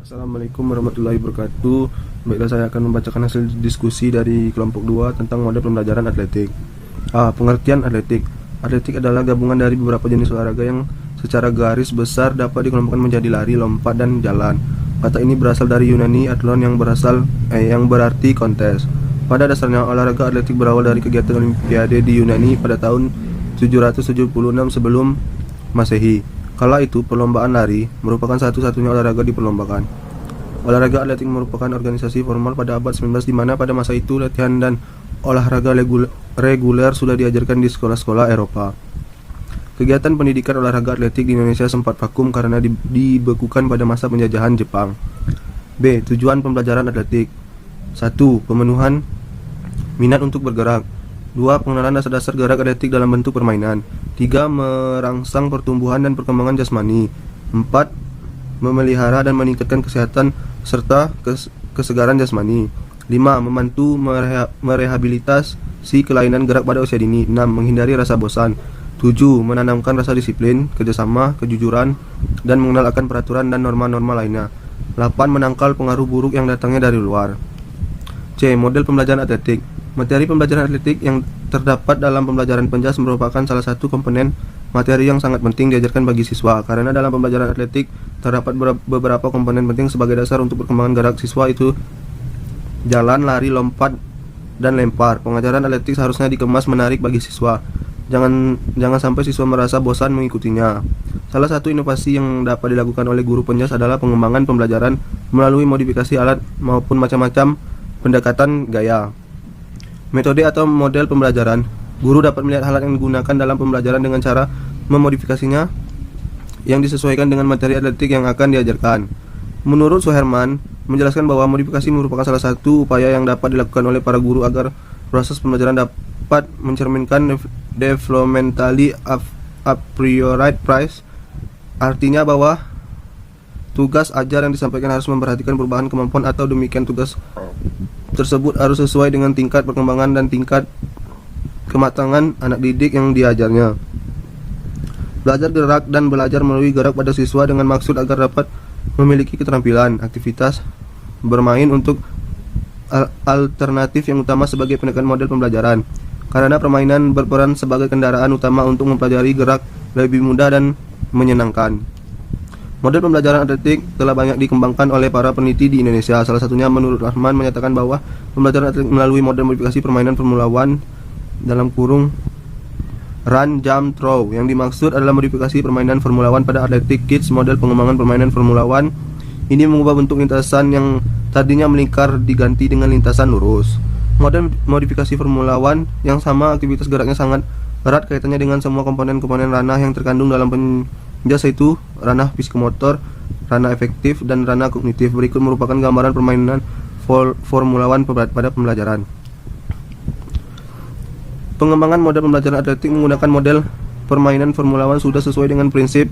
Assalamualaikum warahmatullahi wabarakatuh. Baiklah, saya akan membacakan hasil diskusi dari kelompok 2 tentang model pembelajaran atletik. Pengertian atletik. Atletik adalah gabungan dari beberapa jenis olahraga yang secara garis besar dapat dikelompokkan menjadi lari, lompat, dan jalan. Kata ini berasal dari Yunani athlon yang berarti kontes. Pada dasarnya, olahraga atletik berawal dari kegiatan Olimpiade di Yunani pada tahun 776 sebelum Masehi. Kala itu, perlombaan lari merupakan satu-satunya olahraga diperlombakan. Olahraga atletik merupakan organisasi formal pada abad 19 di mana pada masa itu latihan dan olahraga reguler sudah diajarkan di sekolah-sekolah Eropa. Kegiatan pendidikan olahraga atletik di Indonesia sempat vakum karena dibekukan pada masa penjajahan Jepang. B. Tujuan pembelajaran atletik. 1. Pemenuhan minat untuk bergerak. 2. Pengenalan dasar-dasar gerak atletik dalam bentuk permainan. 3. Merangsang pertumbuhan dan perkembangan jasmani. 4. Memelihara dan meningkatkan kesehatan serta kesegaran jasmani. 5. Membantu merehabilitasi kelainan gerak pada usia dini. 6. Menghindari rasa bosan. 7. Menanamkan rasa disiplin, kerjasama, kejujuran, dan mengenal akan peraturan dan norma-norma lainnya. 8. Menangkal pengaruh buruk yang datangnya dari luar. C. Model pembelajaran atletik. Materi pembelajaran atletik yang terdapat dalam pembelajaran penjas merupakan salah satu komponen materi yang sangat penting diajarkan bagi siswa, karena dalam pembelajaran atletik terdapat beberapa komponen penting sebagai dasar untuk perkembangan gerak siswa, itu jalan, lari, lompat, dan lempar. Pengajaran atletik seharusnya dikemas menarik bagi siswa. Jangan sampai siswa merasa bosan mengikutinya. Salah satu inovasi yang dapat dilakukan oleh guru penjas adalah pengembangan pembelajaran melalui modifikasi alat maupun macam-macam pendekatan gaya. Metode atau model pembelajaran. Guru dapat melihat alat yang digunakan dalam pembelajaran dengan cara memodifikasinya yang disesuaikan dengan materi atletik yang akan diajarkan. Menurut Suherman, menjelaskan bahwa modifikasi merupakan salah satu upaya yang dapat dilakukan oleh para guru agar proses pembelajaran dapat mencerminkan developmentally appropriate price. Artinya bahwa tugas ajar yang disampaikan harus memperhatikan perubahan kemampuan atau demikian tugas tersebut harus sesuai dengan tingkat perkembangan dan tingkat kematangan anak didik yang diajarnya. Belajar gerak dan belajar melalui gerak pada siswa dengan maksud agar dapat memiliki keterampilan aktivitas bermain untuk alternatif yang utama sebagai pendekatan model pembelajaran. Karena permainan berperan sebagai kendaraan utama untuk mempelajari gerak lebih mudah dan menyenangkan. Model pembelajaran atletik telah banyak dikembangkan oleh para peneliti di Indonesia. Salah satunya menurut Rahman menyatakan bahwa pembelajaran atletik melalui model modifikasi permainan Formula One dalam kurung run, jump, throw. Yang dimaksud adalah modifikasi permainan Formula One pada Athletic Kids. Model pengembangan permainan Formula One ini mengubah bentuk lintasan yang tadinya melingkar diganti dengan lintasan lurus. Model modifikasi Formula One yang sama, aktivitas geraknya sangat erat kaitannya dengan semua komponen-komponen ranah yang terkandung dalam penjas, yaitu ranah psikomotor, ranah efektif, dan ranah kognitif. Berikut merupakan gambaran permainan Formula One pada pembelajaran. Pengembangan model pembelajaran atletik menggunakan model permainan Formula One sudah sesuai dengan prinsip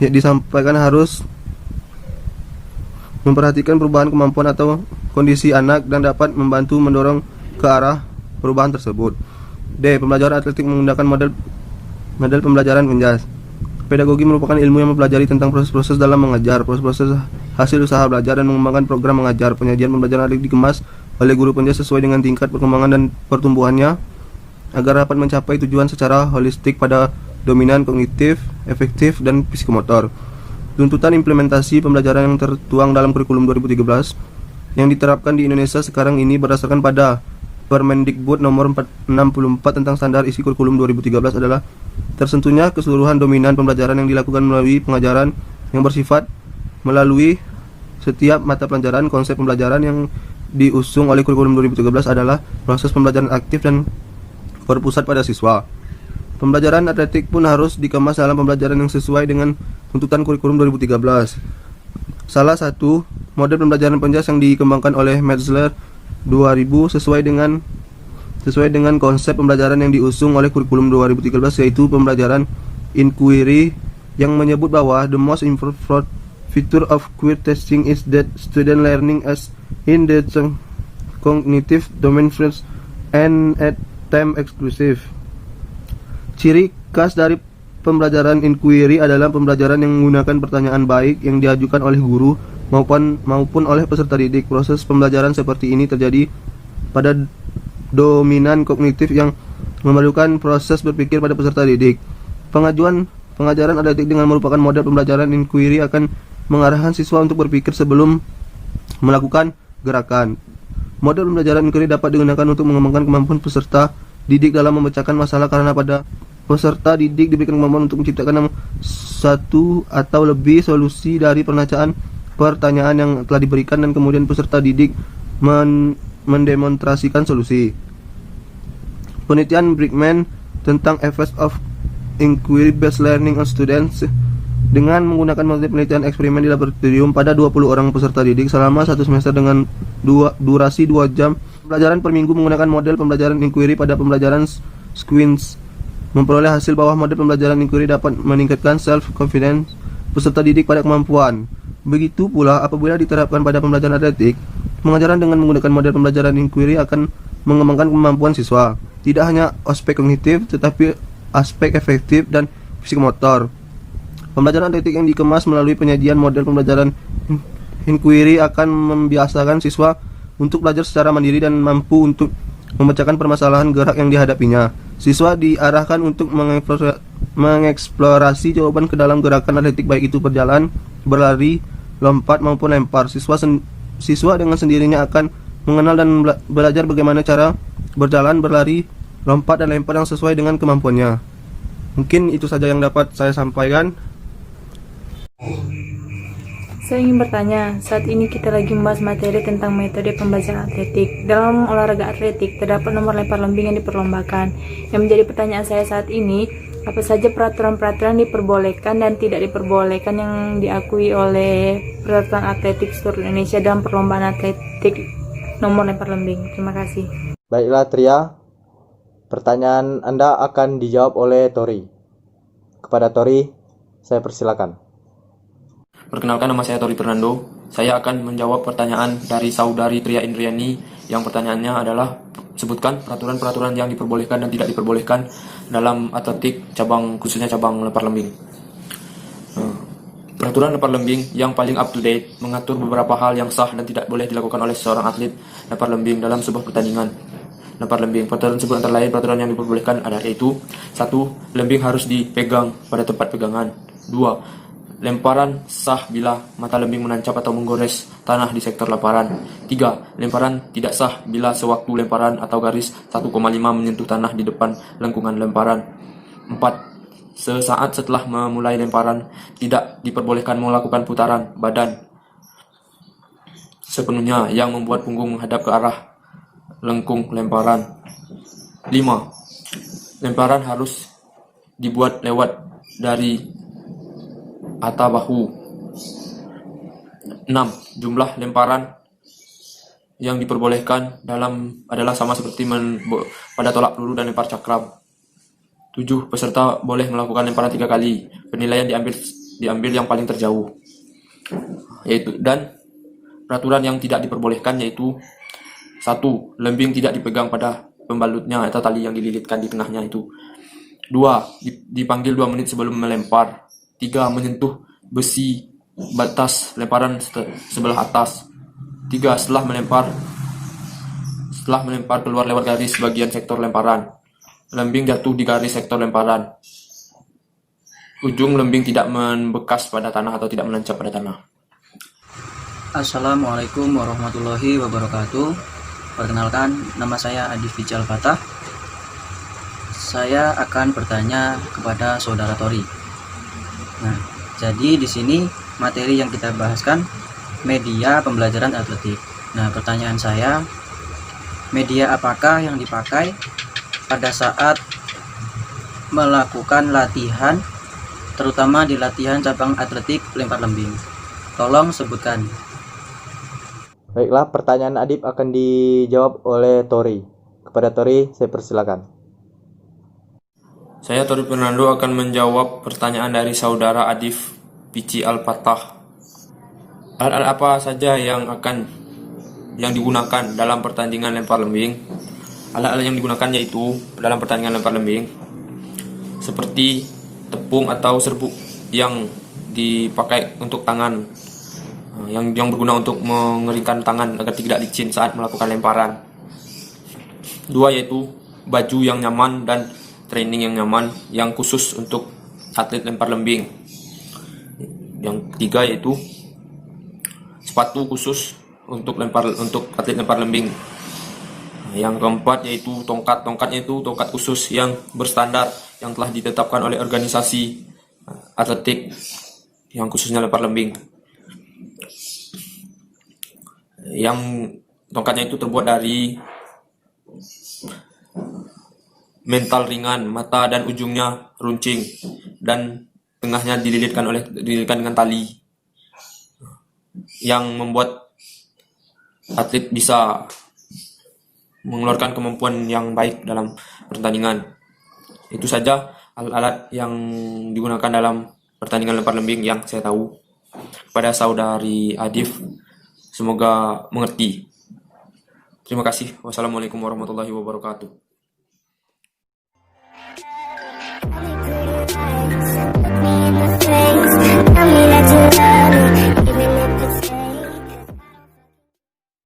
yang disampaikan, harus memperhatikan perubahan kemampuan atau kondisi anak dan dapat membantu mendorong ke arah perubahan tersebut. D. Pembelajaran atletik menggunakan model pembelajaran penjas. Pedagogi merupakan ilmu yang mempelajari tentang proses-proses dalam mengajar, proses-proses hasil usaha belajar, dan mengembangkan program mengajar. Penyajian pembelajaran atletik dikemas oleh guru penjas sesuai dengan tingkat perkembangan dan pertumbuhannya agar dapat mencapai tujuan secara holistik pada dominan kognitif, efektif, dan psikomotor. Tuntutan implementasi pembelajaran yang tertuang dalam kurikulum 2013 yang diterapkan di Indonesia sekarang ini berdasarkan pada Permendikbud nomor 64 tentang standar isi kurikulum 2013 adalah tersentuhnya keseluruhan dominan pembelajaran yang dilakukan melalui pengajaran yang bersifat melalui setiap mata pelajaran. Konsep pembelajaran yang diusung oleh kurikulum 2013 adalah proses pembelajaran aktif dan berpusat pada siswa. Pembelajaran atletik pun harus dikemas dalam pembelajaran yang sesuai dengan tuntutan kurikulum 2013. Salah satu model pembelajaran penjas yang dikembangkan oleh Metzler 2000 sesuai dengan konsep pembelajaran yang diusung oleh kurikulum 2013, yaitu pembelajaran inquiry, yang menyebut bahwa the most important feature of queer testing is that student learning as in the cognitive domain first and at time exclusive. Ciri khas dari pembelajaran inquiry adalah pembelajaran yang menggunakan pertanyaan baik yang diajukan oleh guru maupun oleh peserta didik. Proses pembelajaran seperti ini terjadi pada dominan kognitif yang memerlukan proses berpikir pada peserta didik. Pengajaran atletik dengan merupakan model pembelajaran inquiry akan mengarahkan siswa untuk berpikir sebelum melakukan gerakan. Model pembelajaran inquiry dapat digunakan untuk mengembangkan kemampuan peserta didik dalam memecahkan masalah karena pada peserta didik diberikan kemampuan untuk menciptakan satu atau lebih solusi dari pertanyaan yang telah diberikan, dan kemudian peserta didik mendemonstrasikan solusi. Penelitian Brickman tentang effects of inquiry-based learning on students dengan menggunakan metode penelitian eksperimen di laboratorium pada 20 orang peserta didik selama 1 semester dengan durasi 2 jam pembelajaran per minggu menggunakan model pembelajaran inquiry pada pembelajaran Squeens, memperoleh hasil bahwa model pembelajaran inquiry dapat meningkatkan self-confidence peserta didik pada kemampuan. Begitu pula apabila diterapkan pada pembelajaran atletik, pengajaran dengan menggunakan model pembelajaran inquiry akan mengembangkan kemampuan siswa, tidak hanya aspek kognitif tetapi aspek efektif dan psikomotor. Pembelajaran atletik yang dikemas melalui penyajian model pembelajaran inquiry akan membiasakan siswa untuk belajar secara mandiri dan mampu untuk memecahkan permasalahan gerak yang dihadapinya. Siswa diarahkan untuk mengeksplorasi jawaban ke dalam gerakan atletik, baik itu berjalan, berlari, lompat maupun lempar. Siswa dengan sendirinya akan mengenal dan belajar bagaimana cara berjalan, berlari, lompat dan lempar yang sesuai dengan kemampuannya. Mungkin itu saja yang dapat saya sampaikan. Saya ingin bertanya, saat ini kita lagi membahas materi tentang metode pembelajaran atletik. Dalam olahraga atletik, terdapat nomor lempar lembing yang diperlombakan. Yang menjadi pertanyaan saya saat ini, apa saja peraturan-peraturan diperbolehkan dan tidak diperbolehkan yang diakui oleh Persatuan Atletik seluruh Indonesia dalam perlombaan atletik nomor lempar lembing? Terima kasih. Baiklah Tria, pertanyaan Anda akan dijawab oleh Tori. Kepada Tori, saya persilakan. Perkenalkan, nama saya Tori Fernando. Saya akan menjawab pertanyaan dari saudari Tria Indriani yang pertanyaannya adalah sebutkan peraturan-peraturan yang diperbolehkan dan tidak diperbolehkan dalam atletik khususnya cabang lempar lembing. Peraturan lempar lembing yang paling up to date mengatur beberapa hal yang sah dan tidak boleh dilakukan oleh seorang atlet lempar lembing dalam sebuah pertandingan lempar lembing. Peraturan tersebut antara lain peraturan yang diperbolehkan ada yaitu: 1. Lembing harus dipegang pada tempat pegangan. 2. Lemparan sah bila mata lembing menancap atau menggores tanah di sektor lemparan. 3. Lemparan tidak sah bila sewaktu lemparan atau garis 1,5 menyentuh tanah di depan lengkungan lemparan. 4. Sesaat setelah memulai lemparan, tidak diperbolehkan melakukan putaran badan sepenuhnya yang membuat punggung menghadap ke arah lengkung lemparan. 5. Lemparan harus dibuat lewat dari atau bahu. 6. Jumlah lemparan yang diperbolehkan adalah sama seperti pada tolak peluru dan lempar cakram. 7. Peserta boleh melakukan lemparan 3 kali. Penilaian diambil yang paling terjauh. Dan peraturan yang tidak diperbolehkan yaitu: 1. Lembing tidak dipegang pada pembalutnya atau tali yang dililitkan di tengahnya itu. 2. Dipanggil 2 menit sebelum melempar. 3. Menyentuh besi batas lemparan sebelah atas. 3. Setelah melempar keluar lewat garis bagian sektor lemparan. Lembing jatuh di garis sektor lemparan. Ujung lembing tidak membekas pada tanah atau tidak menancap pada tanah. Assalamualaikum warahmatullahi wabarakatuh. Perkenalkan, nama saya Adi Fical Fatah. Saya akan bertanya kepada saudara Tori. Nah, jadi di sini materi yang kita bahaskan media pembelajaran atletik. Nah, pertanyaan saya, media apakah yang dipakai pada saat melakukan latihan, terutama di latihan cabang atletik lempar lembing? Tolong sebutkan. Baiklah, pertanyaan Adib akan dijawab oleh Tori. Kepada Tori, saya persilakan. Saya Tori Fernando akan menjawab pertanyaan dari saudara Adif Pici Al-Fatah. Alat-alat apa saja yang digunakan dalam pertandingan lempar lembing? Alat-alat yang digunakan yaitu dalam pertandingan lempar lembing seperti tepung atau serbuk yang dipakai untuk tangan, yang berguna untuk mengeringkan tangan agar tidak licin saat melakukan lemparan. 2 yaitu baju yang nyaman dan training yang nyaman yang khusus untuk atlet lempar lembing. Yang 3 yaitu sepatu khusus untuk atlet lempar lembing. Yang keempat yaitu tongkat. Tongkatnya itu tongkat khusus yang berstandar yang telah ditetapkan oleh organisasi atletik yang khususnya lempar lembing. Yang tongkatnya itu terbuat dari mental ringan, mata dan ujungnya runcing, dan tengahnya dililitkan dengan tali yang membuat atlet bisa mengeluarkan kemampuan yang baik dalam pertandingan. Itu saja alat-alat yang digunakan dalam pertandingan lempar lembing yang saya tahu. Kepada saudari Adif, semoga mengerti. Terima kasih. Wassalamualaikum warahmatullahi wabarakatuh.